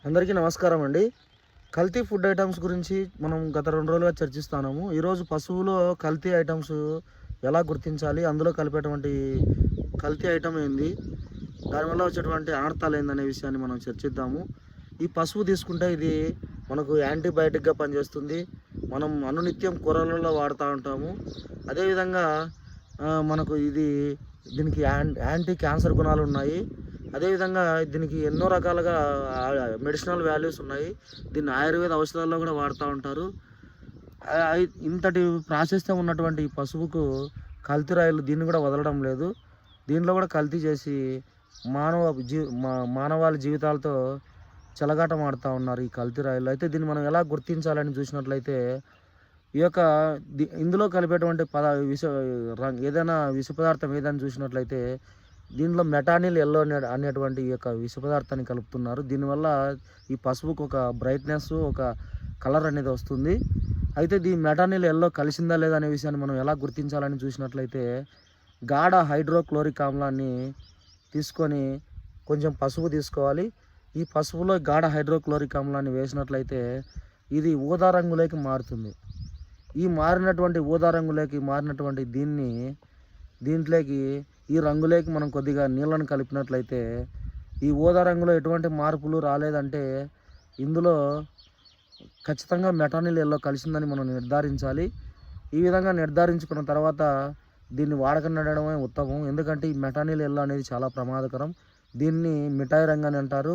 అందరికీ నమస్కారం అండి. కల్తీ ఫుడ్ ఐటమ్స్ గురించి మనం గత 2 రోజులుగా చర్చిస్తున్నాము. ఈరోజు పశువులో కల్తీ ఐటమ్స్ ఎలా గుర్తించాలి? అందులో కలిపేటువంటి కల్తీ ఐటమ్ ఏంది? దానివల్ల వచ్చేటువంటి అనర్థాలు ఏందనే విషయాన్ని మనం చర్చిద్దాము. ఈ పసుపు తీసుకుంటే ఇది మనకు యాంటీబయాటిక్‌గా పనిచేస్తుంది. మనం అనునిత్యం కూరలలో వాడుతూ ఉంటాము. అదేవిధంగా మనకు దీనికి యాంటీ క్యాన్సర్ గుణాలు ఉన్నాయి. అదేవిధంగా దీనికి ఎన్నో రకాలుగా మెడిసినల్ వాల్యూస్ ఉన్నాయి. దీన్ని ఆయుర్వేద ఔషధాల్లో కూడా వాడుతూ ఉంటారు. ఇంతటి ప్రాశస్త్యం ఉన్నటువంటి ఈ పసుపుకు కల్తీ రాయులు దీన్ని కూడా వదలడం లేదు. దీంట్లో కూడా కల్తీ చేసి మానవాళి జీవితాలతో చెలగాటమాడుతూ ఉన్నారు ఈ కల్తీ రాయులు. అయితే దీన్ని మనం ఎలా గుర్తించాలని చూసినట్లయితే ఈ యొక్క ఇందులో కలిపేటువంటి ఏదైనా విష పదార్థం ఏదైనా చూసినట్లయితే దీనిలో మెటానిల్ ఎల్లో అనేటువంటి ఈ యొక్క విష పదార్థాన్ని కలుపుతున్నారు. దీనివల్ల ఈ పసుపుకు ఒక బ్రైట్నెస్, ఒక కలర్ అనేది వస్తుంది. అయితే మెటానిల్ ఎల్లో కలిసిందా లేదా అనే విషయాన్ని మనం ఎలా గుర్తించాలని చూసినట్లయితే గాఢ హైడ్రోక్లోరిక్ ఆమ్లాన్ని తీసుకొని కొంచెం పసుపు తీసుకోవాలి. ఈ పసుపులో గాఢ హైడ్రోక్లోరిక్ ఆమ్లాన్ని వేసినట్లయితే ఇది ఊదా రంగులోకి మారుతుంది. ఈ మారినటువంటి ఊదా రంగులోకి మారినటువంటి దీంట్లోకి ఈ రంగులోకి మనం కొద్దిగా నీళ్ళను కలిపినట్లయితే ఈ ఊదా రంగులో ఎటువంటి మార్పులు రాలేదంటే ఇందులో ఖచ్చితంగా మెటానిల్ ఎల్లో కలిసిందని మనం నిర్ధారించాలి. ఈ విధంగా నిర్ధారించుకున్న తర్వాత దీన్ని వాడకనడమే ఉత్తమం. ఎందుకంటే ఈ మెటానిల్ ఎల్లో అనేది చాలా ప్రమాదకరం. దీన్ని మిఠాయి రంగు అని అంటారు.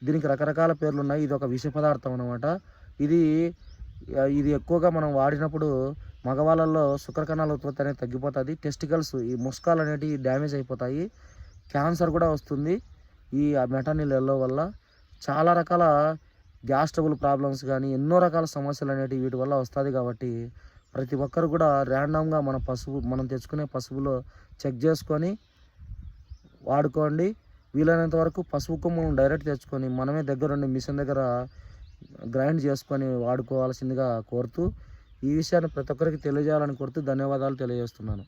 దీనికి రకరకాల పేర్లు ఉన్నాయి. ఇది ఒక విష పదార్థం అన్నమాట. ఇది ఎక్కువగా మనం వాడినప్పుడు మగవాళ్ళల్లో శుక్రకణాల ఉత్పత్తి అనేది తగ్గిపోతుంది. టెస్టికల్స్, ఈ ముస్కాలు అనేటివి డ్యామేజ్ అయిపోతాయి. క్యాన్సర్ కూడా వస్తుంది ఈ మెటానిల్ ఎల్లో వల్ల. చాలా రకాల గ్యాస్ ట్రబుల్ ప్రాబ్లమ్స్ కానీ ఎన్నో రకాల సమస్యలు అనేటివి వీటి వల్ల వస్తుంది. కాబట్టి ప్రతి ఒక్కరు కూడా ర్యాండమ్గా మనం తెచ్చుకునే పసుపులో చెక్ చేసుకొని వాడుకోండి. వీలైనంత వరకు పసుపు కొమ్మును డైరెక్ట్ తెచ్చుకొని మనమే దగ్గరుండి మిషన్ దగ్గర గ్రైండ్ చేసుకొని వాడుకోవాల్సిందిగా కోరుతూ ఈ విషయాన్ని ప్రతి ఒక్కరికి తెలియజేయాలని కోరుతూ ధన్యవాదాలు తెలియజేస్తున్నాను.